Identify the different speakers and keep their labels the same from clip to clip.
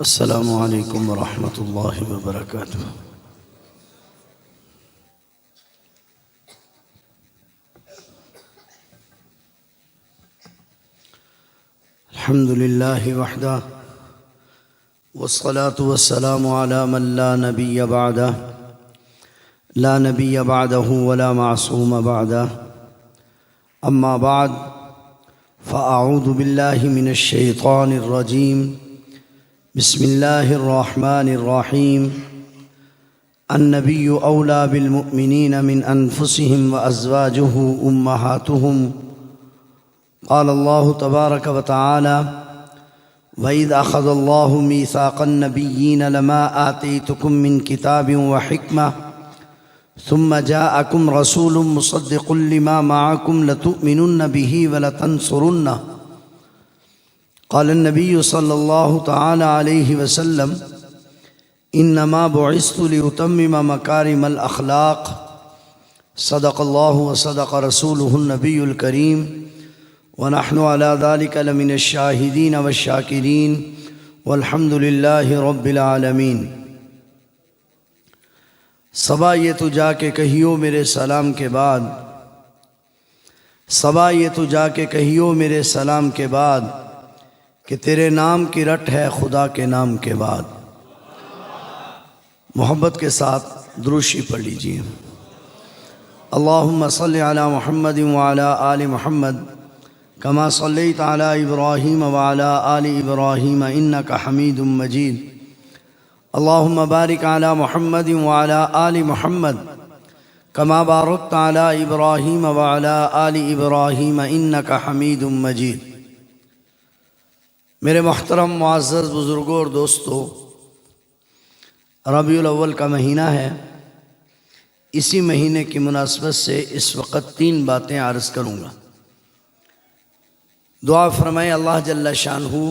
Speaker 1: السلام علیکم ورحمۃ اللہ وبرکاتہ۔ الحمد للہ وحدہ والصلاة والسلام علی من لا نبی بعدہ لا نبی بعدہ ولا معصوم بعدہ اما بعد فاعوذ باللہ من الشیطان الرجیم بسم اللہ الرحمن الرحیم النبی اولیٰ بالمؤمنین من انفسهم وازواجہ امہاتہم قال اللہ تبارک وتعالی وَإِذْ أَخَذَ اللَّهُ مِيثَاقَ النَّبِيِّينَ لَمَا آتَيْتُكُم مِّن كِتَابٍ وَحِكْمَةٍ ثُمَّ جَاءَكُمْ رَسُولٌ مُّصَدِّقٌ لِّمَا مَعَكُمْ لَتُؤْمِنُنَّ بِهِ وَلَتَنصُرُنَّهُ قال النبي صلى الله تعالى عليه وسلم إنما بعثت لأتمم مكارم الأخلاق صدق الله وصدق رسوله النبي الكريم ونحن على ذلك لمن الشاهدين والشاكرين والحمد لله رب العالمين۔ صبا یہ تو جا کے کہیو میرے سلام کے بعد، صبا یہ تو جا کے کہیو میرے سلام کے بعد کہ تیرے نام کی رٹ ہے خدا کے نام کے بعد۔ محبت کے ساتھ دروشی پڑھ لیجیے۔ اللہم صلی علی محمد وعلی آل محمد کما صلیت علی ابراہیم وعلی آل ابراہیم انک حمید مجید۔ اللہم بارک علی محمد وعلی آل محمد کما بارکت علی ابراہیم وعلی آل ابراہیم انک حمید مجید۔ میرے محترم معزز بزرگوں اور دوستو، ربیع الاول کا مہینہ ہے۔ اسی مہینے کی مناسبت سے اس وقت 3 باتیں عرض کروں گا۔ دعا فرمائے اللہ جل شانہ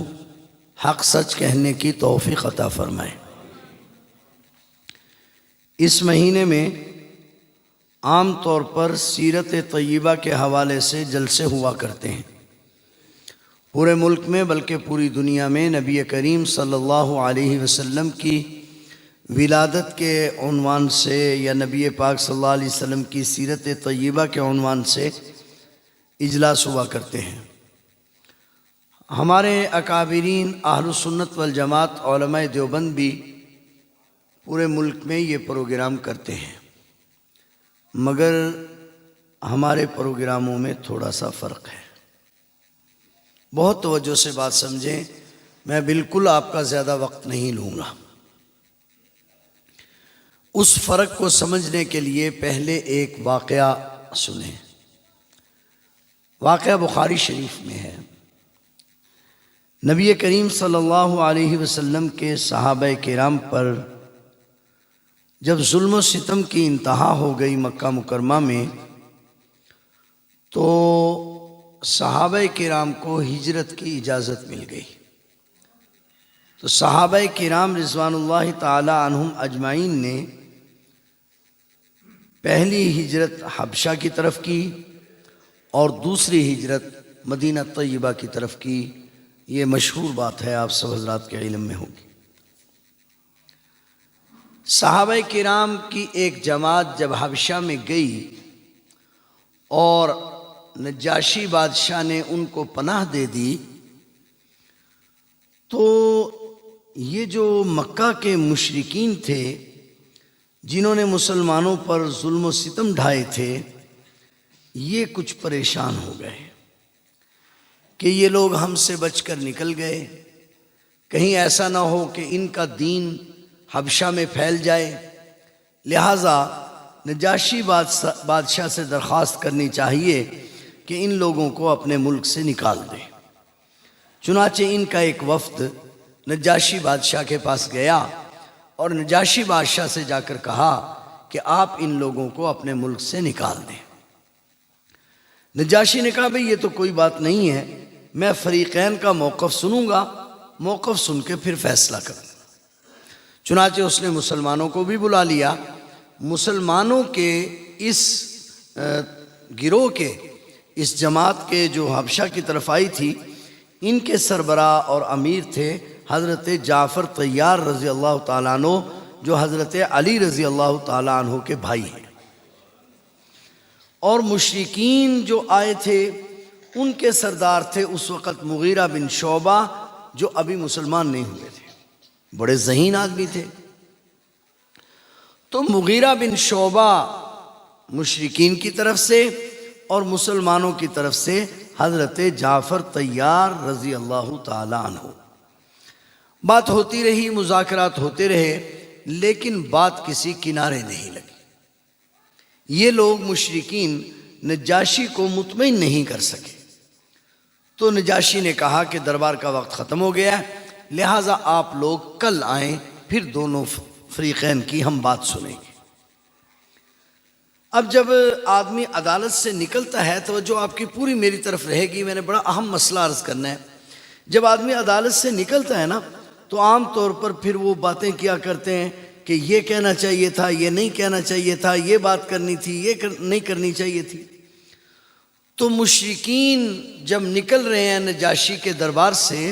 Speaker 1: حق سچ کہنے کی توفیق عطا فرمائے۔ اس مہینے میں عام طور پر سیرت طیبہ کے حوالے سے جلسے ہوا کرتے ہیں۔ پورے ملک میں بلکہ پوری دنیا میں نبی کریم صلی اللہ علیہ وسلم کی ولادت کے عنوان سے یا نبی پاک صلی اللہ علیہ وسلم کی سیرت طیبہ کے عنوان سے اجلاس ہوا کرتے ہیں۔ ہمارے اکابرین اہل سنت والجماعت علماء دیوبند بھی پورے ملک میں یہ پروگرام کرتے ہیں، مگر ہمارے پروگراموں میں تھوڑا سا فرق ہے۔ بہت توجہ سے بات سمجھیں، میں بالکل آپ کا زیادہ وقت نہیں لوں گا۔ اس فرق کو سمجھنے کے لیے پہلے ایک واقعہ سنیں۔ واقعہ بخاری شریف میں ہے۔ نبی کریم صلی اللہ علیہ وسلم کے صحابہ کرام پر جب ظلم و ستم کی انتہا ہو گئی مکہ مکرمہ میں، تو صحابہ کرام کو ہجرت کی اجازت مل گئی۔ تو صحابہ کرام رضوان اللہ تعالی عنہم اجمعین نے پہلی ہجرت حبشہ کی طرف کی اور دوسری ہجرت مدینہ طیبہ کی طرف کی۔ یہ مشہور بات ہے، آپ سب حضرات کے علم میں ہوگی۔ صحابہ کرام کی ایک جماعت جب حبشہ میں گئی اور نجاشی بادشاہ نے ان کو پناہ دے دی، تو یہ جو مکہ کے مشرکین تھے جنہوں نے مسلمانوں پر ظلم و ستم ڈھائے تھے، یہ کچھ پریشان ہو گئے کہ یہ لوگ ہم سے بچ کر نکل گئے، کہیں ایسا نہ ہو کہ ان کا دین حبشہ میں پھیل جائے۔ لہٰذا نجاشی بادشاہ سے درخواست کرنی چاہیے کہ ان لوگوں کو اپنے ملک سے نکال دے۔ چنانچہ ان کا ایک وفد نجاشی بادشاہ کے پاس گیا اور نجاشی بادشاہ سے جا کر کہا کہ آپ ان لوگوں کو اپنے ملک سے نکال دیں۔ نجاشی نے کہا بھئی یہ تو کوئی بات نہیں ہے، میں فریقین کا موقف سنوں گا، موقف سن کے پھر فیصلہ کروں گا۔ چنانچہ اس نے مسلمانوں کو بھی بلا لیا۔ مسلمانوں کے اس گروہ کے، اس جماعت کے جو حبشہ کی طرف آئی تھی، ان کے سربراہ اور امیر تھے حضرت جعفر طیار رضی اللہ تعالیٰ عنہ جو حضرت علی رضی اللہ تعالیٰ عنہ کے بھائی ہیں، اور مشرکین جو آئے تھے ان کے سردار تھے اس وقت مغیرہ بن شعبہ جو ابھی مسلمان نہیں ہوئے تھے، بڑے ذہین آدمی تھے۔ تو مغیرہ بن شعبہ مشرکین کی طرف سے اور مسلمانوں کی طرف سے حضرت جعفر طیار رضی اللہ تعالیٰ عنہ، بات ہوتی رہی، مذاکرات ہوتے رہے، لیکن بات کسی کنارے نہیں لگی۔ یہ لوگ مشرکین نجاشی کو مطمئن نہیں کر سکے، تو نجاشی نے کہا کہ دربار کا وقت ختم ہو گیا ہے، لہٰذا آپ لوگ کل آئیں، پھر دونوں فریقین کی ہم بات سنیں گے۔ اب جب آدمی عدالت سے نکلتا ہے تو جو آپ کی پوری میری طرف رہے گی، میں نے بڑا اہم مسئلہ عرض کرنا ہے۔ جب آدمی عدالت سے نکلتا ہے نا تو عام طور پر پھر وہ باتیں کیا کرتے ہیں کہ یہ کہنا چاہیے تھا، یہ نہیں کہنا چاہیے تھا، یہ بات کرنی تھی، یہ نہیں کرنی چاہیے تھی۔ تو مشرکین جب نکل رہے ہیں نجاشی کے دربار سے،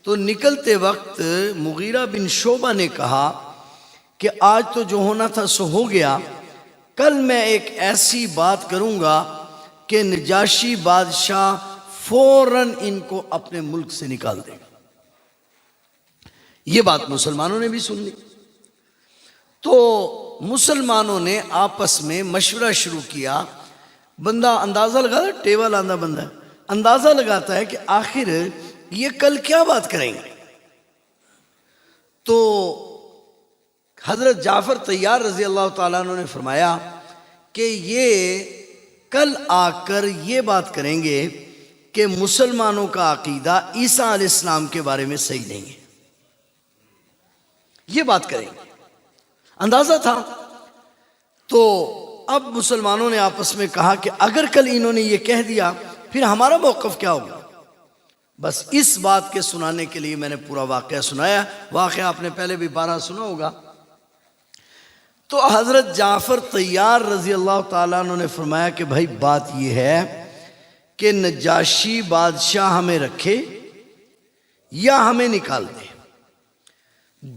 Speaker 1: تو نکلتے وقت مغیرہ بن شعبہ نے کہا کہ آج تو جو ہونا تھا سو ہو گیا، کل میں ایک ایسی بات کروں گا کہ نجاشی بادشاہ فوراً ان کو اپنے ملک سے نکال دے گا۔ یہ بات مسلمانوں نے بھی سن لی، تو مسلمانوں نے آپس میں مشورہ شروع کیا۔ بندہ اندازہ لگاتا ہے، ٹیوا لاندہ بندہ اندازہ لگاتا ہے کہ آخر یہ کل کیا بات کریں گے۔ تو حضرت جعفر طیار رضی اللہ تعالیٰ عنہ نے فرمایا کہ یہ کل آ کر یہ بات کریں گے کہ مسلمانوں کا عقیدہ عیسیٰ علیہ السلام کے بارے میں صحیح نہیں ہے، یہ بات کریں گے، اندازہ تھا۔ تو اب مسلمانوں نے آپس میں کہا کہ اگر کل انہوں نے یہ کہہ دیا پھر ہمارا موقف کیا ہوگا۔ بس اس بات کے سنانے کے لیے میں نے پورا واقعہ سنایا۔ واقعہ آپ نے پہلے بھی 12 سنا ہوگا۔ تو حضرت جعفر طیار رضی اللہ تعالیٰ عنہ نے فرمایا کہ بھائی بات یہ ہے کہ نجاشی بادشاہ ہمیں رکھے یا ہمیں نکال دے۔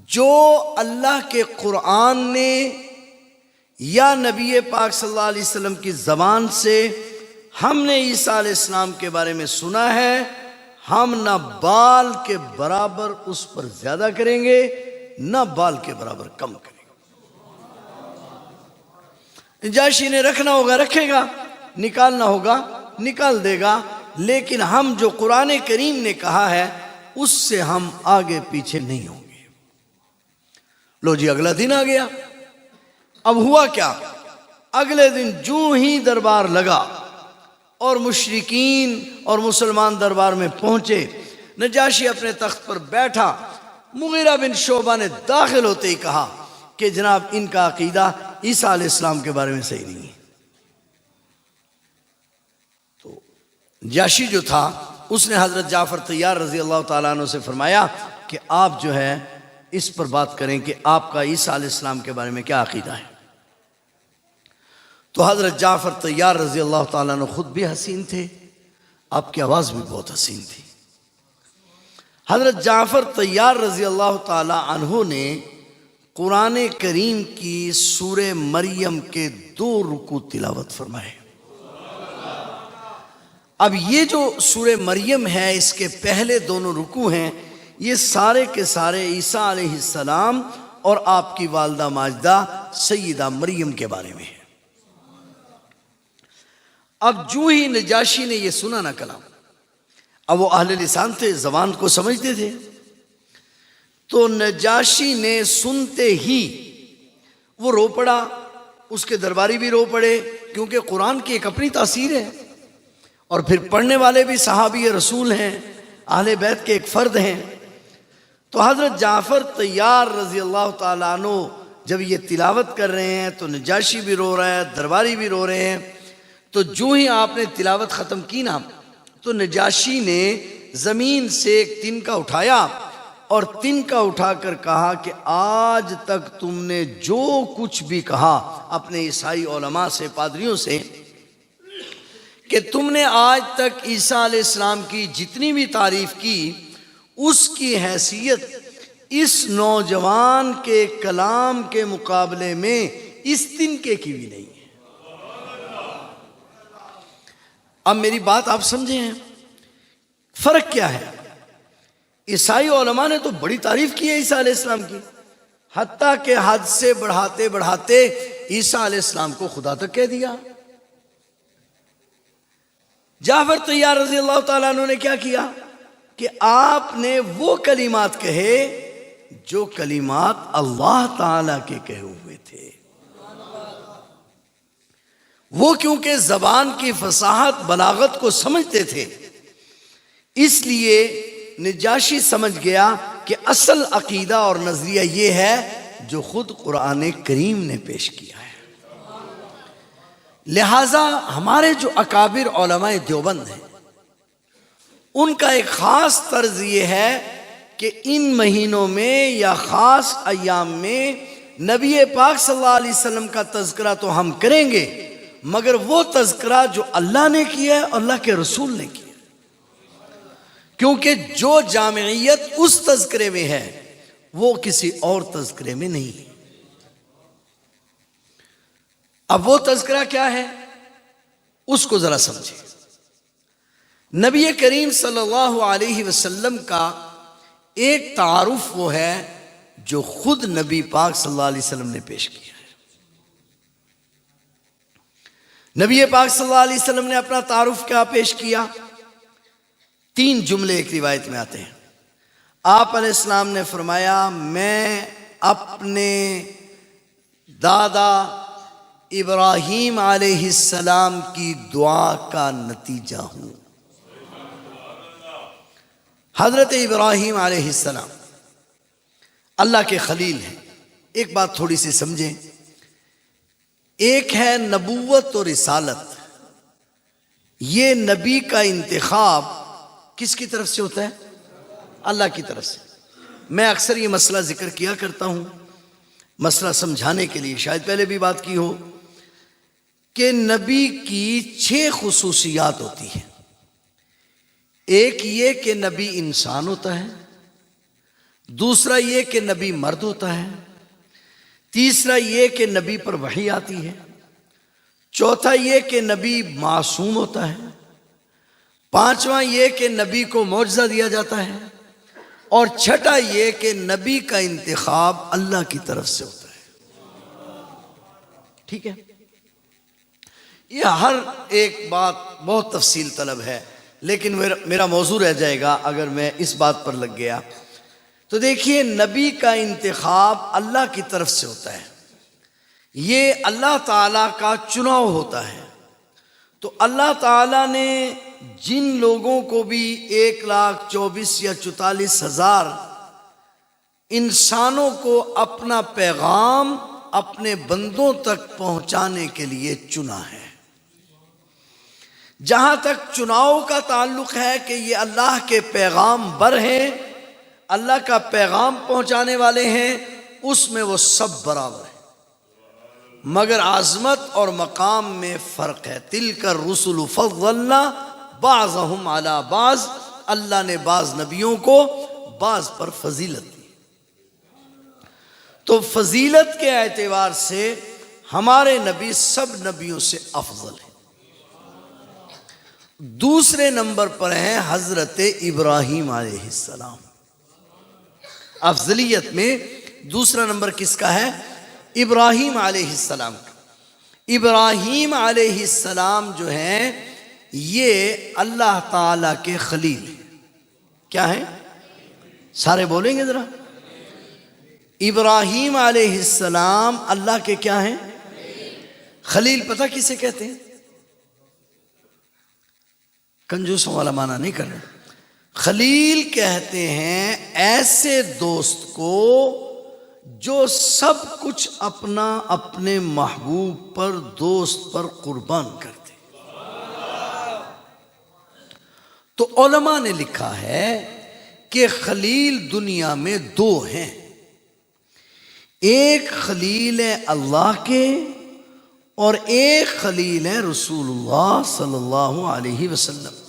Speaker 1: جو اللہ کے قرآن نے یا نبی پاک صلی اللہ علیہ وسلم کی زبان سے ہم نے عیسیٰ علیہ السلام کے بارے میں سنا ہے، ہم نہ بال کے برابر اس پر زیادہ کریں گے نہ بال کے برابر کم کریں گے۔ نجاشی نے رکھنا ہوگا رکھے گا، نکالنا ہوگا نکال دے گا، لیکن ہم جو قرآن کریم نے کہا ہے اس سے ہم آگے پیچھے نہیں ہوں گے۔ لو جی اگلا دن آ گیا۔ اب ہوا کیا، اگلے دن جو ہی دربار لگا اور مشرکین اور مسلمان دربار میں پہنچے، نجاشی اپنے تخت پر بیٹھا، مغیرہ بن شعبہ نے داخل ہوتے ہی کہا کہ جناب ان کا عقیدہ عیسیٰ علیہ السلام کے بارے میں صحیح نہیں ہے۔ تو نجاشی جو تھا اس نے حضرت جعفر طیار رضی اللہ تعالیٰ عنہ سے فرمایا کہ آپ جو ہے اس پر بات کریں کہ آپ کا عیسیٰ علیہ السلام کے بارے میں کیا عقیدہ ہے۔ تو حضرت جعفر طیار رضی اللہ تعالیٰ عنہ خود بھی حسین تھے، آپ کی آواز بھی بہت حسین تھی۔ حضرت جعفر طیار رضی اللہ تعالیٰ عنہ نے قرآن کریم کی سورہ مریم کے 2 رکوع تلاوت فرمائے۔ اب یہ جو سورہ مریم ہے اس کے پہلے دونوں رکوع ہیں، یہ سارے کے سارے عیسیٰ علیہ السلام اور آپ کی والدہ ماجدہ سیدہ مریم کے بارے میں ہے۔ اب جو ہی نجاشی نے یہ سنا نا کلام، اب وہ اہل لسان تھے، زبان کو سمجھتے تھے، تو نجاشی نے سنتے ہی وہ رو پڑا، اس کے درباری بھی رو پڑے، کیونکہ قرآن کی ایک اپنی تاثیر ہے، اور پھر پڑھنے والے بھی صحابی رسول ہیں، اہل بیت کے ایک فرد ہیں۔ تو حضرت جعفر طیار رضی اللہ تعالیٰ عنہ جب یہ تلاوت کر رہے ہیں تو نجاشی بھی رو رہا ہے، درباری بھی رو رہے ہیں۔ تو جو ہی آپ نے تلاوت ختم کی نا تو نجاشی نے زمین سے ایک تنکا اٹھایا اور تنکا اٹھا کر کہا کہ آج تک تم نے جو کچھ بھی کہا اپنے عیسائی علماء سے، پادریوں سے، کہ تم نے آج تک عیسیٰ علیہ السلام کی جتنی بھی تعریف کی اس کی حیثیت اس نوجوان کے کلام کے مقابلے میں اس تنکے کی بھی نہیں ہے۔ اب میری بات آپ سمجھے ہیں، فرق کیا ہے؟ عیسائی علماء نے تو بڑی تعریف کی ہے عیسیٰ علیہ السلام کی، حتیٰ کہ حد سے بڑھاتے بڑھاتے عیسیٰ علیہ السلام کو خدا تک کہہ دیا۔ جعفر طیار رضی اللہ تعالیٰ عنہ نے کیا کیا کہ آپ نے وہ کلمات کہے جو کلمات اللہ تعالیٰ کے کہے ہوئے تھے۔ وہ کیونکہ زبان کی فصاحت بلاغت کو سمجھتے تھے، اس لیے نجاشی سمجھ گیا کہ اصل عقیدہ اور نظریہ یہ ہے جو خود قرآن کریم نے پیش کیا ہے۔ لہٰذا ہمارے جو اکابر علماء دیوبند ہیں، ان کا ایک خاص طرز یہ ہے کہ ان مہینوں میں یا خاص ایام میں نبی پاک صلی اللہ علیہ وسلم کا تذکرہ تو ہم کریں گے، مگر وہ تذکرہ جو اللہ نے کیا ہے اور اللہ کے رسول نے کیا، کیونکہ جو جامعیت اس تذکرے میں ہے وہ کسی اور تذکرے میں نہیں ہے۔ اب وہ تذکرہ کیا ہے اس کو ذرا سمجھیں۔ نبی کریم صلی اللہ علیہ وسلم کا ایک تعارف وہ ہے جو خود نبی پاک صلی اللہ علیہ وسلم نے پیش کیا ہے۔ نبی پاک صلی اللہ علیہ وسلم نے اپنا تعارف کیا پیش کیا؟ 3 جملے ایک روایت میں آتے ہیں۔ آپ علیہ السلام نے فرمایا، میں اپنے دادا ابراہیم علیہ السلام کی دعا کا نتیجہ ہوں۔ حضرت ابراہیم علیہ السلام اللہ کے خلیل ہیں۔ ایک بات تھوڑی سی سمجھیں، ایک ہے نبوت اور رسالت۔ یہ نبی کا انتخاب کس کی طرف سے ہوتا ہے؟ اللہ کی طرف سے۔ میں اکثر یہ مسئلہ ذکر کیا کرتا ہوں، مسئلہ سمجھانے کے لیے، شاید پہلے بھی بات کی ہو، کہ نبی کی 6 خصوصیات ہوتی ہیں۔ ایک یہ کہ نبی انسان ہوتا ہے، دوسرا یہ کہ نبی مرد ہوتا ہے، تیسرا یہ کہ نبی پر وحی آتی ہے، چوتھا یہ کہ نبی معصوم ہوتا ہے، پانچواں یہ کہ نبی کو معجزہ دیا جاتا ہے، اور چھٹا یہ کہ نبی کا انتخاب اللہ کی طرف سے ہوتا ہے۔ ٹھیک ہے؟ یہ ہر ایک بات بہت تفصیل طلب ہے، لیکن میرا موضوع رہ جائے گا اگر میں اس بات پر لگ گیا۔ تو دیکھیے، نبی کا انتخاب اللہ کی طرف سے ہوتا ہے، یہ اللہ تعالیٰ کا چناؤ ہوتا ہے۔ تو اللہ تعالیٰ نے جن لوگوں کو بھی 1,24,000 یا 44,000 انسانوں کو اپنا پیغام اپنے بندوں تک پہنچانے کے لیے چنا ہے، جہاں تک چناؤ کا تعلق ہے کہ یہ اللہ کے پیغام بر ہیں، اللہ کا پیغام پہنچانے والے ہیں، اس میں وہ سب برابر ہیں، مگر عظمت اور مقام میں فرق ہے۔ تِلْكَ الرُّسُلُ فَضَّلْنَا بَعْضَهُمْ عَلَى بَعْضٍ، اللہ نے بعض نبیوں کو بعض پر فضیلت دی۔ تو فضیلت کے اعتبار سے ہمارے نبی سب نبیوں سے افضل ہیں۔ دوسرے نمبر پر ہیں حضرت ابراہیم علیہ السلام۔ افضلیت میں دوسرا نمبر کس کا ہے؟ ابراہیم علیہ السلام کا۔ ابراہیم علیہ السلام جو ہیں یہ اللہ تعالیٰ کے خلیل ہیں۔ کیا ہیں؟ سارے بولیں گے ذرا۔ ابراہیم علیہ السلام اللہ کے کیا ہیں؟ خلیل۔ پتہ کسے کہتے ہیں؟ کنجوسوں والا معنی نہیں کرنا۔ خلیل کہتے ہیں ایسے دوست کو جو سب کچھ اپنا اپنے محبوب پر، دوست پر قربان کرتے۔ تو علماء نے لکھا ہے کہ خلیل دنیا میں 2 ہیں، ایک خلیل ہے اللہ کے اور ایک خلیل ہے رسول اللہ صلی اللہ علیہ وسلم۔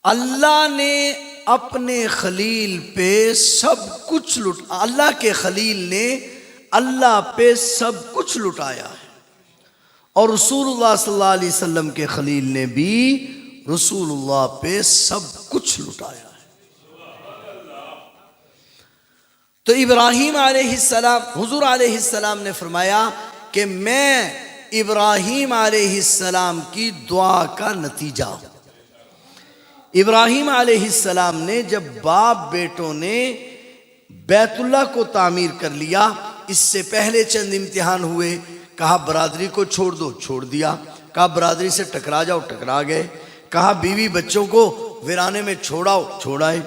Speaker 1: اللہ نے اپنے خلیل پہ سب کچھ اللہ کے خلیل نے اللہ پہ سب کچھ لٹایا ہے، اور رسول اللہ صلی اللہ علیہ وسلم کے خلیل نے بھی رسول اللہ پہ سب کچھ لٹایا ہے۔ تو ابراہیم علیہ السلام، حضور علیہ السلام نے فرمایا کہ میں ابراہیم علیہ السلام کی دعا کا نتیجہ ہوں۔ ابراہیم علیہ السلام نے جب باپ بیٹوں نے بیت اللہ کو تعمیر کر لیا، اس سے پہلے چند امتحان ہوئے، کہا برادری کو چھوڑ دو، چھوڑ دیا، کہا برادری سے ٹکرا جاؤ، ٹکرا گئے، کہا بیوی بچوں کو ویرانے میں چھوڑاؤ، چھوڑائے،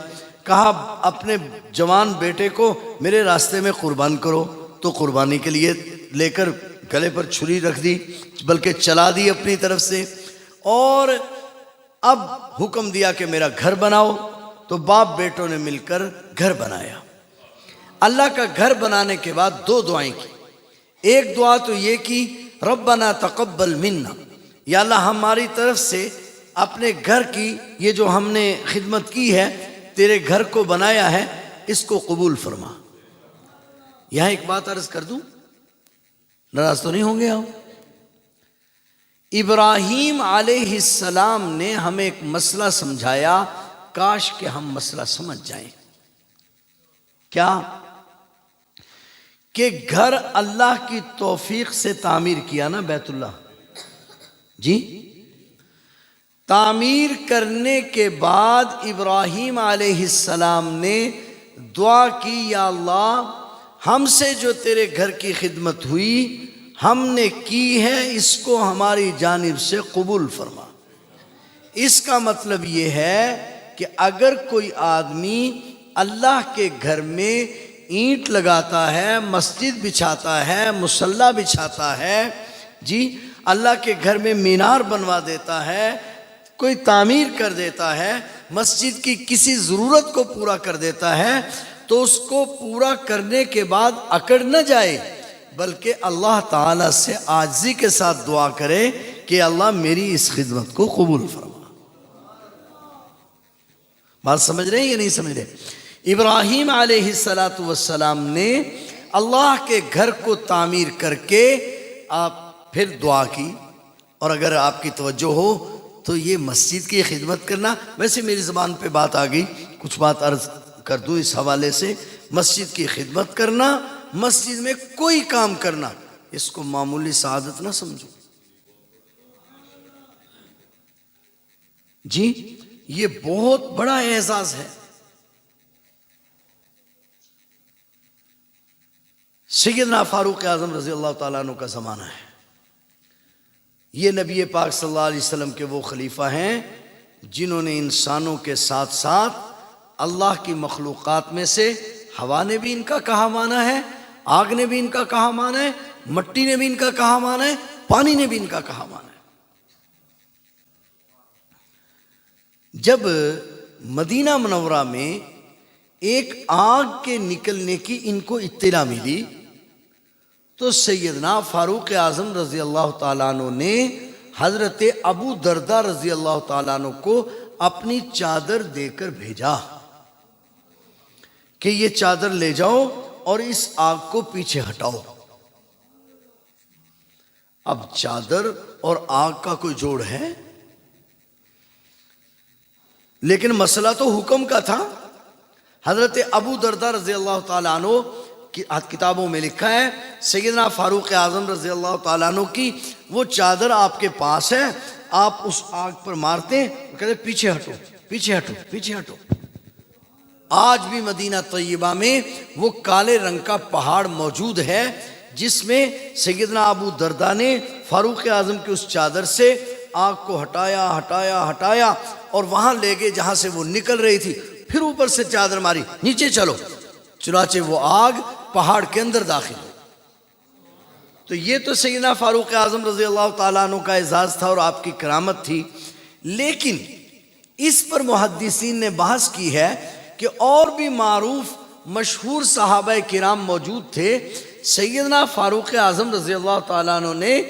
Speaker 1: کہا اپنے جوان بیٹے کو میرے راستے میں قربان کرو، تو قربانی کے لیے لے کر گلے پر چھری رکھ دی، بلکہ چلا دی اپنی طرف سے، اور اب حکم دیا کہ میرا گھر بناؤ، تو باپ بیٹوں نے مل کر گھر بنایا۔ اللہ کا گھر بنانے کے بعد دو دعائیں کی۔ ایک دعا تو یہ کی ربنا تقبل منا، یا اللہ ہماری طرف سے اپنے گھر کی یہ جو ہم نے خدمت کی ہے، تیرے گھر کو بنایا ہے، اس کو قبول فرما۔ یہاں ایک بات عرض کر دوں، ناراض تو نہیں ہوں گے آپ؟ ابراہیم علیہ السلام نے ہمیں ایک مسئلہ سمجھایا، کاش کہ ہم مسئلہ سمجھ جائیں۔ کیا؟ کہ گھر اللہ کی توفیق سے تعمیر کیا نا بیت اللہ، جی، تعمیر کرنے کے بعد ابراہیم علیہ السلام نے دعا کی، یا اللہ ہم سے جو تیرے گھر کی خدمت ہوئی ہم نے کی ہے، اس کو ہماری جانب سے قبول فرما۔ اس کا مطلب یہ ہے کہ اگر کوئی آدمی اللہ کے گھر میں اینٹ لگاتا ہے، مسجد بچھاتا ہے، مصلی بچھاتا ہے، جی، اللہ کے گھر میں مینار بنوا دیتا ہے، کوئی تعمیر کر دیتا ہے، مسجد کی کسی ضرورت کو پورا کر دیتا ہے، تو اس کو پورا کرنے کے بعد اکڑ نہ جائے، بلکہ اللہ تعالیٰ سے عاجزی کے ساتھ دعا کرے کہ اللہ میری اس خدمت کو قبول فرما۔ بات سمجھ رہے ہیں یا نہیں سمجھ رہے؟ ابراہیم علیہ السلام نے اللہ کے گھر کو تعمیر کر کے آپ پھر دعا کی، اور اگر آپ کی توجہ ہو تو یہ مسجد کی خدمت کرنا، ویسے میری زبان پہ بات آ گئی، کچھ بات عرض کر دوں اس حوالے سے۔ مسجد کی خدمت کرنا، مسجد میں کوئی کام کرنا، اس کو معمولی سعادت نہ سمجھو، جی، یہ بہت بڑا اعزاز ہے۔ سیدنا فاروق اعظم رضی اللہ تعالیٰ عنہ کا زمانہ ہے، یہ نبی پاک صلی اللہ علیہ وسلم کے وہ خلیفہ ہیں جنہوں نے انسانوں کے ساتھ ساتھ اللہ کی مخلوقات میں سے ہوا نے بھی ان کا کہا مانا ہے، آگ نے بھی ان کا کہا مانا ہے، مٹی نے بھی ان کا کہا مانا ہے، پانی نے بھی ان کا کہا مانا ہے۔ جب مدینہ منورہ میں ایک آگ کے نکلنے کی ان کو اطلاع ملی، تو سیدنا فاروق اعظم رضی اللہ تعالیٰ عنہ نے حضرت ابو دردہ رضی اللہ تعالیٰ عنہ کو اپنی چادر دے کر بھیجا کہ یہ چادر لے جاؤ اور اس آگ کو پیچھے ہٹاؤ۔ اب چادر اور آگ کا کوئی جوڑ ہے؟ لیکن مسئلہ تو حکم کا تھا۔ حضرت ابو دردہ رضی اللہ تعالیٰ عنہ کی کتابوں میں لکھا ہے، سیدنا فاروق اعظم رضی اللہ تعالیٰ عنہ کی وہ چادر آپ کے پاس ہے، آپ اس آگ پر مارتے ہیں، کہتے پیچھے ہٹو، پیچھے ہٹو، پیچھے ہٹو۔ آج بھی مدینہ طیبہ میں وہ کالے رنگ کا پہاڑ موجود ہے، جس میں سیدنا ابو دردہ نے فاروق اعظم کی اس چادر سے آگ کو ہٹایا ہٹایا ہٹایا، اور وہاں لے گئے جہاں سے وہ نکل رہی تھی، پھر اوپر سے چادر ماری، نیچے چلو، چنانچہ وہ آگ پہاڑ کے اندر داخل ہو۔ تو یہ تو سیدنا فاروق اعظم رضی اللہ تعالیٰ عنہ کا اعزاز تھا اور آپ کی کرامت تھی، لیکن اس پر محدثین نے بحث کی ہے کہ اور بھی معروف مشہور صحابہ کرام موجود تھے، سیدنا فاروق اعظم رضی اللہ تعالیٰ عنہ نے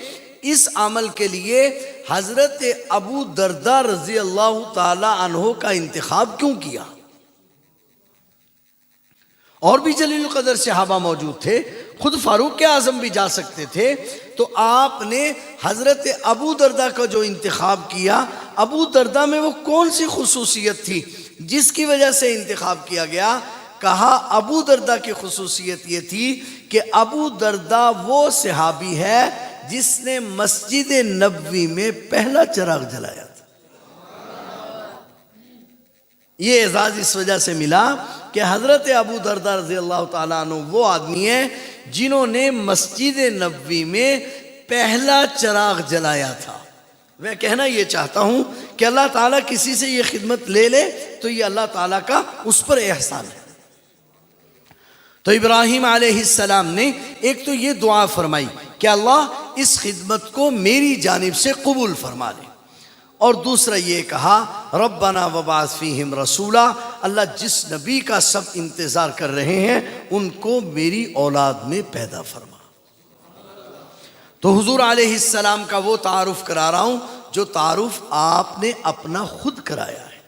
Speaker 1: اس عمل کے لیے حضرت ابو دردہ رضی اللہ تعالیٰ عنہ کا انتخاب کیوں کیا؟ اور بھی جلیل القدر صحابہ موجود تھے، خود فاروق اعظم بھی جا سکتے تھے، تو آپ نے حضرت ابو دردہ کا جو انتخاب کیا، ابو دردہ میں وہ کون سی خصوصیت تھی جس کی وجہ سے انتخاب کیا گیا؟ کہا ابو دردہ کی خصوصیت یہ تھی کہ ابو دردہ وہ صحابی ہے جس نے مسجد نبوی میں پہلا چراغ جلایا تھا۔ یہ اعزاز اس وجہ سے ملا کہ حضرت ابو دردہ رضی اللہ تعالیٰ عنہ وہ آدمی ہیں جنہوں نے مسجد نبوی میں پہلا چراغ جلایا تھا۔ میں کہنا یہ چاہتا ہوں کہ اللہ تعالیٰ کسی سے یہ خدمت لے لے تو یہ اللہ تعالیٰ کا اس پر احسان ہے۔ تو ابراہیم علیہ السلام نے ایک تو یہ دعا فرمائی کہ اللہ اس خدمت کو میری جانب سے قبول فرما لے، اور دوسرا یہ کہا ربنا وبعث فیہم رسولا، اللہ جس نبی کا سب انتظار کر رہے ہیں ان کو میری اولاد میں پیدا فرما۔ تو حضور علیہ السلام کا وہ تعارف کرا رہا ہوں جو تعارف آپ نے اپنا خود کرایا ہے۔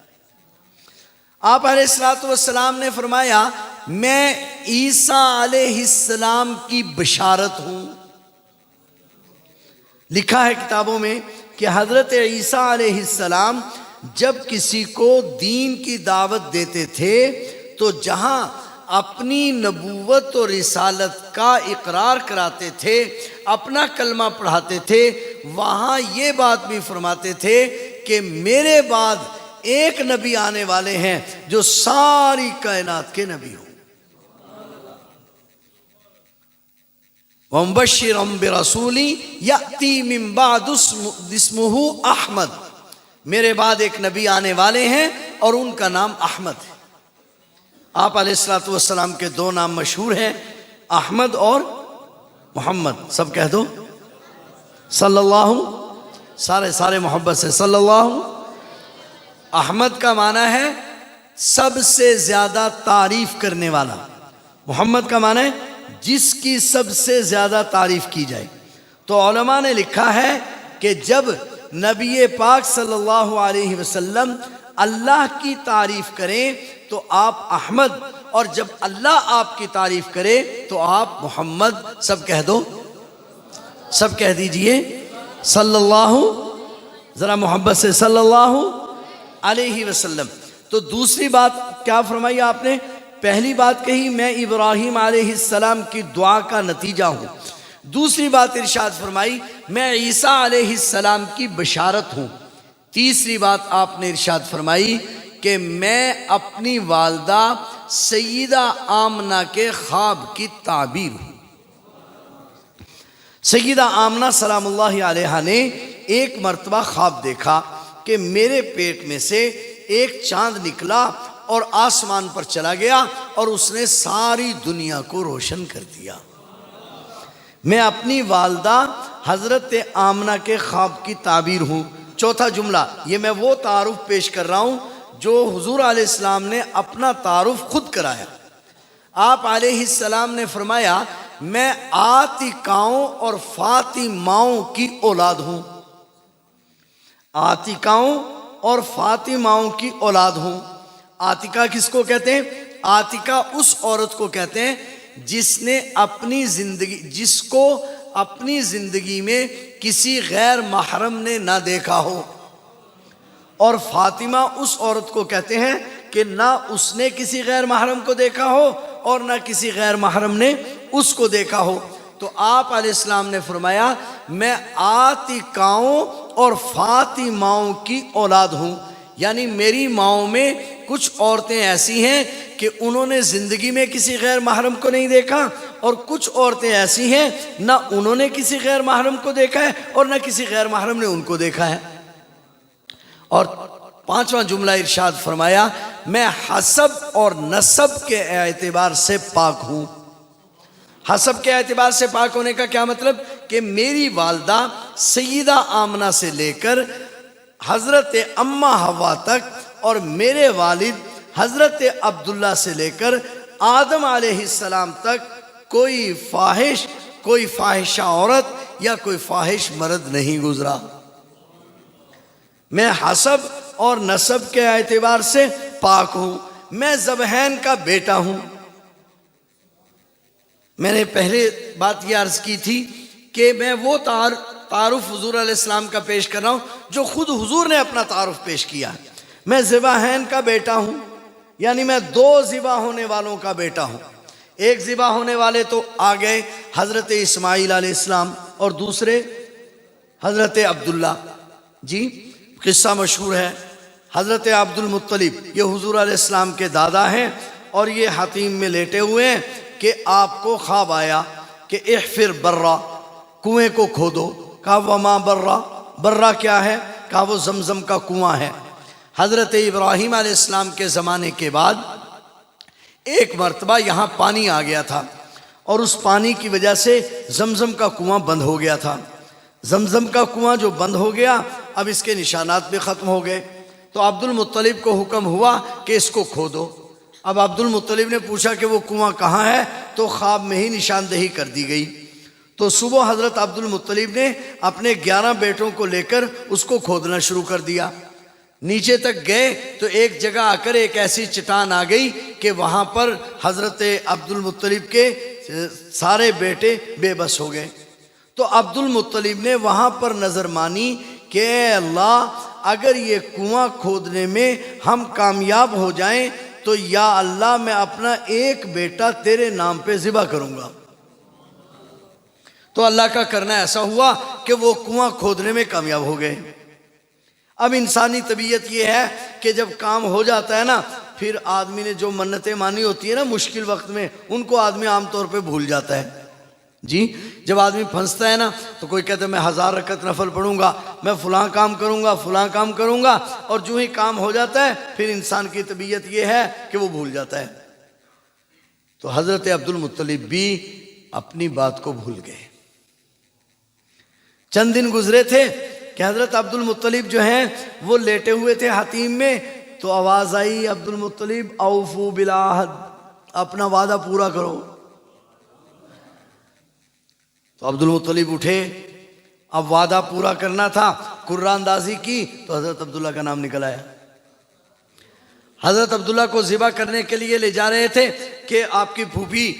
Speaker 1: آپ علیہ السلام نے فرمایا میں عیسیٰ علیہ السلام کی بشارت ہوں۔ لکھا ہے کتابوں میں کہ حضرت عیسیٰ علیہ السلام جب کسی کو دین کی دعوت دیتے تھے تو جہاں اپنی نبوت اور رسالت کا اقرار کراتے تھے، اپنا کلمہ پڑھاتے تھے، وہاں یہ بات بھی فرماتے تھے کہ میرے بعد ایک نبی آنے والے ہیں جو ساری کائنات کے نبی ہوں۔ وَمُبَشِّرًا بِرَسُولٍ يَأْتِي مِن بَعْدُ اسْمُهُ احمد، میرے بعد ایک نبی آنے والے ہیں اور ان کا نام احمد ہے۔ آپ علیہ السلام کے دو نام مشہور ہیں، احمد اور محمد۔ سب کہہ دو صلی اللہ، سارے محبت سے صلی اللہ۔ احمد کا معنی ہے سب سے زیادہ تعریف کرنے والا، محمد کا معنی ہے جس کی سب سے زیادہ تعریف کی جائے۔ تو علماء نے لکھا ہے کہ جب نبی پاک صلی اللہ علیہ وسلم اللہ کی تعریف کریں تو آپ احمد، اور جب اللہ آپ کی تعریف کرے تو آپ محمد۔ سب کہہ دو، سب کہہ دیجئے صلی اللہ، ذرا محبت سے صلی اللہ علیہ وسلم۔ تو دوسری بات کیا فرمائی آپ نے؟ پہلی بات کہی میں ابراہیم علیہ السلام کی دعا کا نتیجہ ہوں، دوسری بات ارشاد فرمائی میں عیسیٰ علیہ السلام کی بشارت ہوں، تیسری بات آپ نے ارشاد فرمائی کہ میں اپنی والدہ سیدہ آمنہ کے خواب کی تعبیر ہوں۔ سیدہ آمنہ سلام اللہ علیہا نے ایک مرتبہ خواب دیکھا کہ میرے پیٹ میں سے ایک چاند نکلا اور آسمان پر چلا گیا اور اس نے ساری دنیا کو روشن کر دیا۔ میں اپنی والدہ حضرت آمنہ کے خواب کی تعبیر ہوں۔ چوتھا جملہ یہ میں وہ تعارف پیش کر رہا ہوں جو حضور علیہ السلام نے اپنا تعارف خود کرایا۔ آپ علیہ السلام نے فرمایا میں عاتقاؤں اور فاطماؤں کی اولاد ہوں، عاتقاؤں اور فاطماؤں کی اولاد ہوں۔ عاتقہ کس کو کہتے ہیں؟ عاتقہ اس عورت کو کہتے ہیں جس کو اپنی زندگی میں کسی غیر محرم نے نہ دیکھا ہو، اور فاطمہ اس عورت کو کہتے ہیں کہ نہ اس نے کسی غیر محرم کو دیکھا ہو اور نہ کسی غیر محرم نے اس کو دیکھا ہو۔ تو آپ علیہ السلام نے فرمایا میں عاتقاؤں اور فاطماؤں کی اولاد ہوں، یعنی میری ماؤں میں کچھ عورتیں ایسی ہیں کہ انہوں نے زندگی میں کسی غیر محرم کو نہیں دیکھا، اور کچھ عورتیں ایسی ہیں نہ انہوں نے کسی غیر محرم کو دیکھا ہے اور نہ کسی غیر محرم نے ان کو دیکھا ہے۔ اور پانچواں جملہ ارشاد فرمایا میں حسب اور نسب کے اعتبار سے پاک ہوں۔ حسب کے اعتبار سے پاک ہونے کا کیا مطلب؟ کہ میری والدہ سیدہ آمنہ سے لے کر حضرت اماں حوا تک، اور میرے والد حضرت عبداللہ سے لے کر آدم علیہ السلام تک کوئی فاحش، کوئی فاحشہ عورت یا کوئی فاحش مرد نہیں گزرا۔ میں حسب اور نسب کے اعتبار سے پاک ہوں، میں ذبحین کا بیٹا ہوں۔ میں نے پہلے بات یہ عرض کی تھی کہ میں وہ تعارف حضور علیہ السلام کا پیش کر رہا ہوں جو خود حضور نے اپنا تعارف پیش کیا. میں ذبحین کا بیٹا ہوں، یعنی میں دو ذبح ہونے والوں کا بیٹا ہوں. ایک ذبح ہونے والے تو آ گئے حضرت اسماعیل علیہ السلام، اور دوسرے حضرت عبداللہ. جی قصہ مشہور ہے، حضرت عبد المطلب یہ حضور علیہ السلام کے دادا ہیں، اور یہ حتیم میں لیٹے ہوئے ہیں کہ آپ کو خواب آیا کہ احفر برا، کنویں کو کھودو. کہا وما برا، برا کیا ہے؟ کہا وہ زمزم کا کنواں ہے. حضرت ابراہیم علیہ السلام کے زمانے کے بعد ایک مرتبہ یہاں پانی آ گیا تھا، اور اس پانی کی وجہ سے زمزم کا کنواں بند ہو گیا تھا. زمزم کا کنواں جو بند ہو گیا، اب اس کے نشانات بھی ختم ہو گئے. تو عبد المطلب کو حکم ہوا کہ اس کو کھودو. اب عبد المطلب نے پوچھا کہ وہ کنواں کہاں ہے، تو خواب میں ہی نشاندہی کر دی گئی. تو صبح حضرت عبد المطلب نے اپنے 11 بیٹوں کو لے کر اس کو کھودنا شروع کر دیا. نیچے تک گئے تو ایک جگہ آ کر ایک ایسی چٹان آ گئی کہ وہاں پر حضرت عبد المطلب کے سارے بیٹے بے بس ہو گئے. تو عبد المطلب نے وہاں پر نظر مانی کہ اے اللہ، اگر یہ کنواں کھودنے میں ہم کامیاب ہو جائیں تو یا اللہ میں اپنا ایک بیٹا تیرے نام پہ ذبح کروں گا. تو اللہ کا کرنا ایسا ہوا کہ وہ کنواں کھودنے میں کامیاب ہو گئے. اب انسانی طبیعت یہ ہے کہ جب کام ہو جاتا ہے نا، پھر آدمی نے جو منتیں مانی ہوتی ہے نا مشکل وقت میں، ان کو آدمی عام طور پہ بھول جاتا ہے. جی جب آدمی پھنستا ہے نا تو کوئی کہتا ہے میں 1000 رکعت نفل پڑھوں گا، میں فلاں کام کروں گا، فلاں کام کروں گا، اور جو ہی کام ہو جاتا ہے پھر انسان کی طبیعت یہ ہے کہ وہ بھول جاتا ہے. تو حضرت عبد المطلب بھی اپنی بات کو بھول گئے. چند دن گزرے تھے کہ حضرت عبد المطلب جو ہیں وہ لیٹے ہوئے تھے حتیم میں، تو آواز آئی عبد المطلب اوفو بالعہد، اپنا وعدہ پورا کرو. تو عبد المطلب اٹھے، اب وعدہ پورا کرنا تھا، قرہ اندازی کی تو حضرت عبداللہ کا نام نکل آیا. حضرت عبداللہ کو ذبح کرنے کے لیے لے جا رہے تھے کہ آپ کی پھوپھی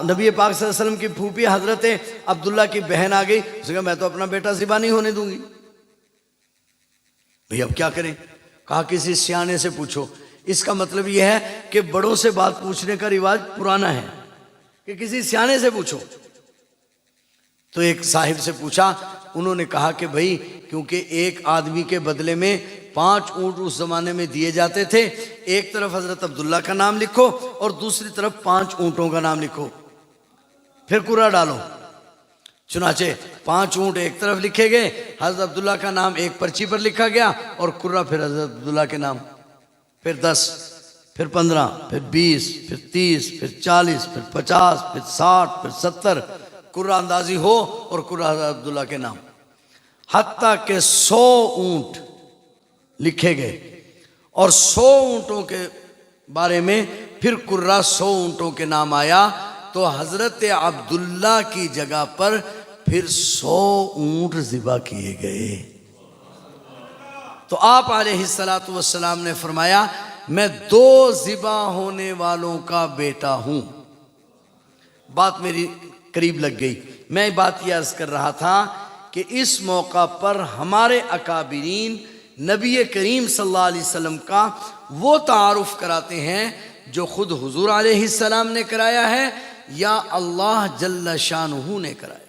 Speaker 1: نبی پاک صلی اللہ علیہ وسلم کی پھوپھی حضرت عبداللہ کی بہن آ گئی. اس نے کہا میں تو اپنا بیٹا ذبح نہیں ہونے دوں گی. بھئی اب کیا کریں؟ کہا کسی سیانے سے پوچھو. اس کا مطلب یہ ہے کہ بڑوں سے بات پوچھنے کا رواج پرانا ہے کہ کسی سیانے سے پوچھو. تو ایک صاحب سے پوچھا، انہوں نے کہا کہ بھئی کیونکہ ایک آدمی کے بدلے میں 5 اونٹ اس زمانے میں دیے جاتے تھے، ایک طرف حضرت عبداللہ کا نام لکھو اور دوسری طرف 5 اونٹوں کا نام لکھو، پھر قرہ ڈالو. چنانچہ 5 اونٹ ایک طرف لکھے گئے، حضرت عبداللہ کا نام ایک پرچی پر لکھا گیا، اور قرہ پھر حضرت عبداللہ کے نام. پھر 10، پھر 15، پھر 20، پھر 30، پھر 40، پھر 50، پھر 60، پھر 70، قرہ اندازی ہو اور قرہ حضرت عبداللہ کے نام، حتیٰ کہ 100 اونٹ لکھے گئے. اور 100 اونٹوں کے بارے میں پھر قرہ 100 اونٹوں کے نام آیا. تو حضرت عبداللہ کی جگہ پر پھر 100 اونٹ ذبح کیے گئے. تو آپ علیہ السلام نے فرمایا میں 2 ذبح ہونے والوں کا بیٹا ہوں. بات میری قریب لگ گئی. میں بات یہ عرض کر رہا تھا کہ اس موقع پر ہمارے اکابرین نبی کریم صلی اللہ علیہ وسلم کا وہ تعارف کراتے ہیں جو خود حضور علیہ السلام نے کرایا ہے یا اللہ جل شانہ نے کرایا.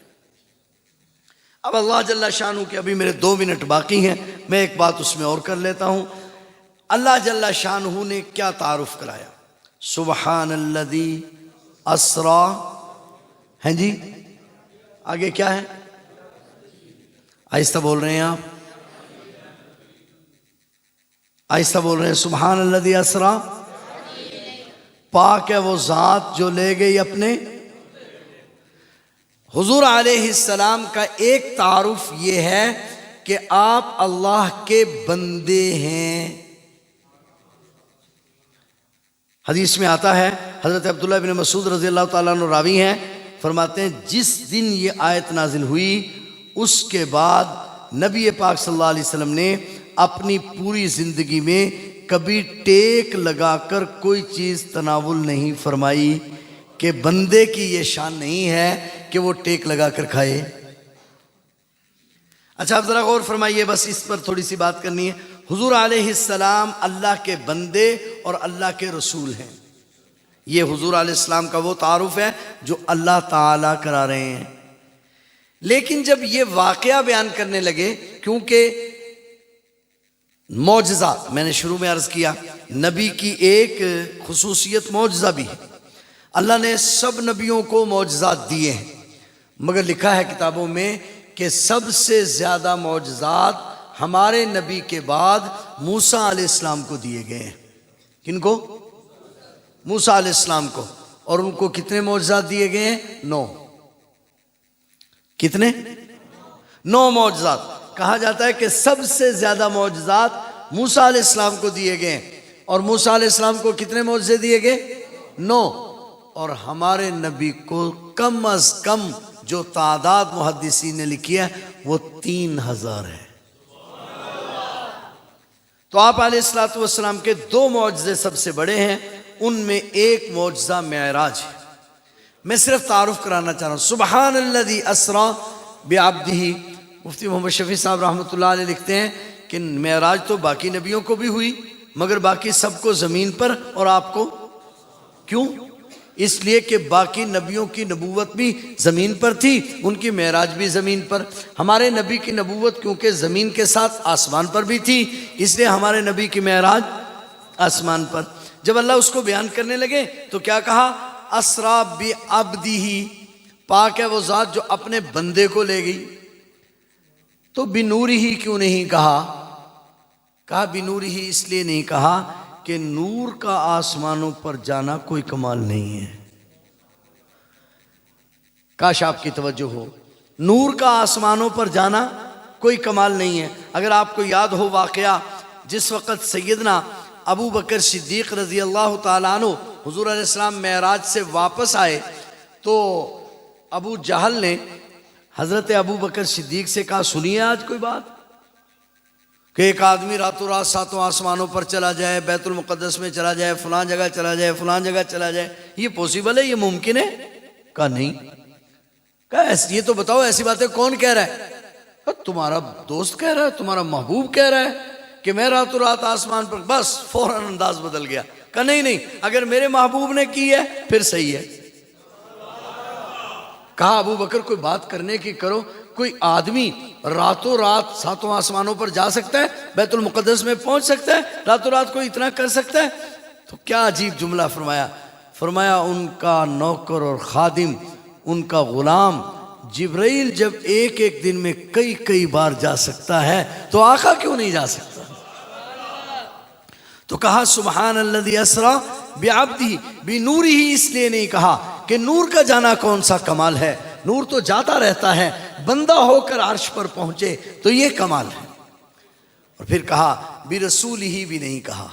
Speaker 1: اب اللہ جل شانہ کے ابھی میرے 2 منٹ باقی ہیں، میں ایک بات اس میں اور کر لیتا ہوں. اللہ جل شانہ نے کیا تعارف کرایا؟ سبحان الذی اسرا. ہیں جی آگے کیا ہے؟ آہستہ بول رہے ہیں آپ، آہستہ بول رہے ہیں. سبحان الذی اسرا، پاک ہے وہ ذات جو لے گئی اپنے. حضور علیہ السلام کا ایک تعارف یہ ہے کہ آپ اللہ کے بندے ہیں. حدیث میں آتا ہے، حضرت عبداللہ بن مسعود رضی اللہ تعالیٰ عنہ راوی ہیں، فرماتے ہیں جس دن یہ آیت نازل ہوئی اس کے بعد نبی پاک صلی اللہ علیہ وسلم نے اپنی پوری زندگی میں کبھی ٹیک لگا کر کوئی چیز تناول نہیں فرمائی، کہ بندے کی یہ شان نہیں ہے کہ وہ ٹیک لگا کر کھائے۔ اچھا اب ذرا غور فرمائیے، بس اس پر تھوڑی سی بات کرنی ہے۔ حضور علیہ السلام اللہ کے بندے اور اللہ کے رسول ہیں۔ یہ حضور علیہ السلام کا وہ تعارف ہے جو اللہ تعالیٰ کرا رہے ہیں۔ لیکن جب یہ واقعہ بیان کرنے لگے، کیونکہ معجزات میں نے شروع میں عرض کیا، نبی کی ایک خصوصیت معجزہ بھی ہے۔ اللہ نے سب نبیوں کو معجزات دیے ہیں، مگر لکھا ہے کتابوں میں کہ سب سے زیادہ معجزات ہمارے نبی کے بعد موسیٰ علیہ السلام کو دیے گئے ہیں۔ کن کو؟ موسیٰ علیہ السلام کو۔ اور ان کو کتنے معجزات دیے گئے ہیں؟ 9۔ کتنے؟ 9 معجزات۔ کہا جاتا ہے کہ سب سے زیادہ معجزات موسیٰ علیہ السلام کو دیے گئے ہیں، اور موسیٰ علیہ السلام کو کتنے معجزے دیے گئے؟ 9۔ اور ہمارے نبی کو کم از کم جو تعداد محدثین نے لکھی ہے وہ 3000 ہے۔ تو آپ علیہ السلام کے 2 معجزے سب سے بڑے ہیں، ان میں ایک معجزہ معراج ہے۔ میں صرف تعارف کرانا چاہ رہا ہوں۔ سبحان الذی اسریٰ بعبدہ، مفتی محمد شفیع صاحب رحمۃ اللہ علیہ لکھتے ہیں کہ معراج تو باقی نبیوں کو بھی ہوئی، مگر باقی سب کو زمین پر اور آپ کو کیوں؟ اس لیے کہ باقی نبیوں کی نبوت بھی زمین پر تھی، ان کی معراج بھی زمین پر۔ ہمارے نبی کی نبوت کیونکہ زمین کے ساتھ آسمان پر بھی تھی، اس لیے ہمارے نبی کی معراج آسمان پر۔ جب اللہ اس کو بیان کرنے لگے تو کیا کہا؟ اسریٰ بعبدہ، پاک ہے وہ ذات جو اپنے بندے کو لے گئی۔ تو بنورہ کیوں نہیں کہا؟ کہا بنورہ اس لیے نہیں کہا کہ نور کا آسمانوں پر جانا کوئی کمال نہیں ہے۔ کاش آپ کی توجہ ہو، نور کا آسمانوں پر جانا کوئی کمال نہیں ہے۔ اگر آپ کو یاد ہو واقعہ، جس وقت سیدنا ابو بکر صدیق رضی اللہ تعالیٰ عنہ حضور علیہ السلام معراج سے واپس آئے تو ابو جہل نے حضرت ابو بکر صدیق سے کہا، سنیے آج کوئی بات، کہ ایک آدمی راتوں رات 7 آسمانوں پر چلا جائے، بیت المقدس میں چلا جائے، فلاں جگہ چلا جائے، فلاں جگہ چلا جائے، یہ پوسیبل ہے؟ یہ ممکن ہے؟ کہا نہیں۔ کہا یہ تو بتاؤ ایسی باتیں کون کہہ رہا ہے؟ کہا تمہارا دوست کہہ رہا ہے، تمہارا محبوب کہہ رہا ہے کہ میں راتوں رات آسمان پر، بس فوراً انداز بدل گیا۔ کہا نہیں، اگر میرے محبوب نے کی ہے پھر صحیح ہے۔ کہا ابو بکر کوئی بات کرنے کی کرو، کوئی آدمی راتوں رات 7 آسمانوں پر جا سکتا ہے، بیت المقدس میں پہنچ سکتا ہے، راتوں رات کوئی اتنا کر سکتا ہے؟ تو کیا عجیب جملہ فرمایا ان کا نوکر اور خادم، ان کا غلام جبرائیل جب ایک دن میں کئی بار جا سکتا ہے تو آقا کیوں نہیں جا سکتا؟ تو کہا سبحان الذی اسریٰ بعبدہ بنورہ، اس لیے نہیں کہا کہ نور کا جانا کون سا کمال ہے، نور تو جاتا رہتا ہے، بندہ ہو کر عرش پر پہنچے تو یہ کمال ہے۔ اور پھر کہا برسولہ بھی نہیں کہا،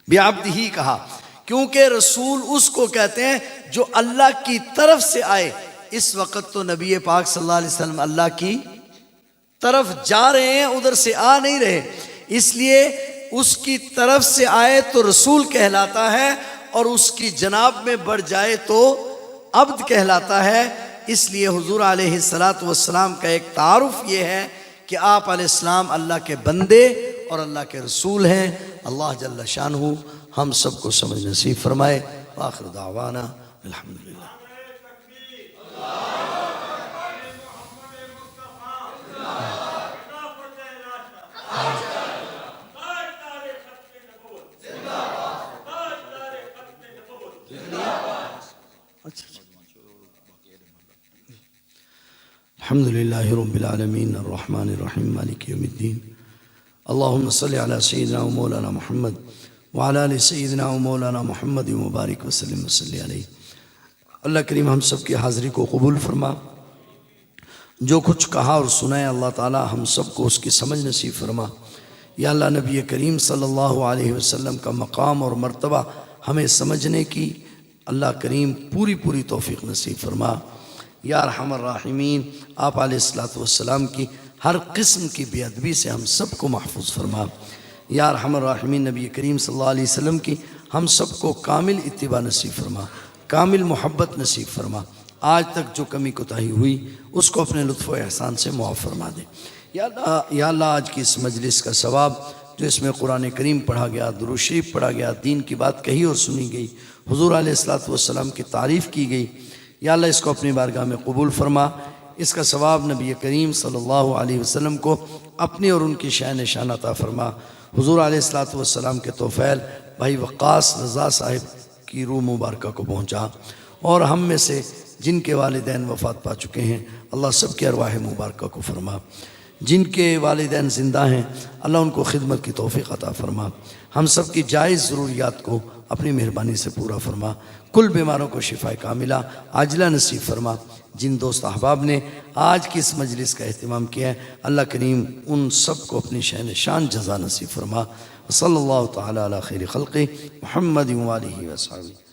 Speaker 1: بعبدہ کہا، کیونکہ رسول اس کو کہتے ہیں جو اللہ کی طرف سے آئے۔ اس وقت تو نبی پاک صلی اللہ علیہ وسلم اللہ کی طرف جا رہے ہیں، ادھر سے آ نہیں رہے، اس لیے اس کی طرف سے آئے تو رسول کہلاتا ہے، اور اس کی جناب میں بڑھ جائے تو عبد کہلاتا ہے۔ اس لیے حضور علیہ السلام کا ایک تعارف یہ ہے کہ آپ علیہ السلام اللہ کے بندے اور اللہ کے رسول ہیں۔ اللہ جل شانہ ہم سب کو سمجھ نصیب فرمائے۔ آخر دعوانا الحمدللہ۔ الحمدللہ رب العالمین الرحمن الرحیم مالک یوم الدین، اللہم صلی علی سیدنا و مولانا محمد وعلی آل سیدنا و مولانا محمد مبارک وسلم وصلی علیہ۔ اللہ کریم ہم سب کی حاضری کو قبول فرما، جو کچھ کہا اور سنا ہے اللہ تعالی ہم سب کو اس کی سمجھ نصیب فرما۔ یا اللہ نبی کریم صلی اللہ علیہ وسلم کا مقام اور مرتبہ ہمیں سمجھنے کی اللہ کریم پوری توفیق نصیب فرما۔ یا ارحم الراحمین آپ علیہ السلام کی ہر قسم کی بے ادبی سے ہم سب کو محفوظ فرما۔ یا ارحم الراحمین نبی کریم صلی اللہ علیہ وسلم کی ہم سب کو کامل اتباع نصیب فرما۔ کامل محبت نصیب فرما، آج تک جو کمی کوتاہی ہوئی اس کو اپنے لطف و احسان سے معاف فرما دے۔ یا اللہ آج کی اس مجلس کا ثواب جو اس میں قرآن کریم پڑھا گیا، درود شریف پڑھا گیا، دین کی بات کہی اور سنی گئی، حضور علیہ الصلوۃ والسلام کی تعریف کی گئی، یا اللہ اس کو اپنی بارگاہ میں قبول فرما۔ اس کا ثواب نبی کریم صلی اللہ علیہ وسلم کو اپنی اور ان کی شان نشان عطا فرما۔ حضور علیہ الصلوۃ والسلام کے توفیل بھائی وقاص رضا صاحب کی روح مبارکہ کو پہنچا، اور ہم میں سے جن کے والدین وفات پا چکے ہیں اللہ سب کے ارواح مبارکہ کو فرما، جن کے والدین زندہ ہیں اللہ ان کو خدمت کی توفیق عطا فرما، ہم سب کی جائز ضروریات کو اپنی مہربانی سے پورا فرما، کل بیماروں کو شفا کاملہ عاجلہ نصیب فرما۔ جن دوست احباب نے آج کی اس مجلس کا اہتمام کیا ہے اللہ کریم ان سب کو اپنی شان شان جزا نصیب فرما۔ صلی اللہ تعالی علی خیر خلقہ محمد و آلہ و صحبہ۔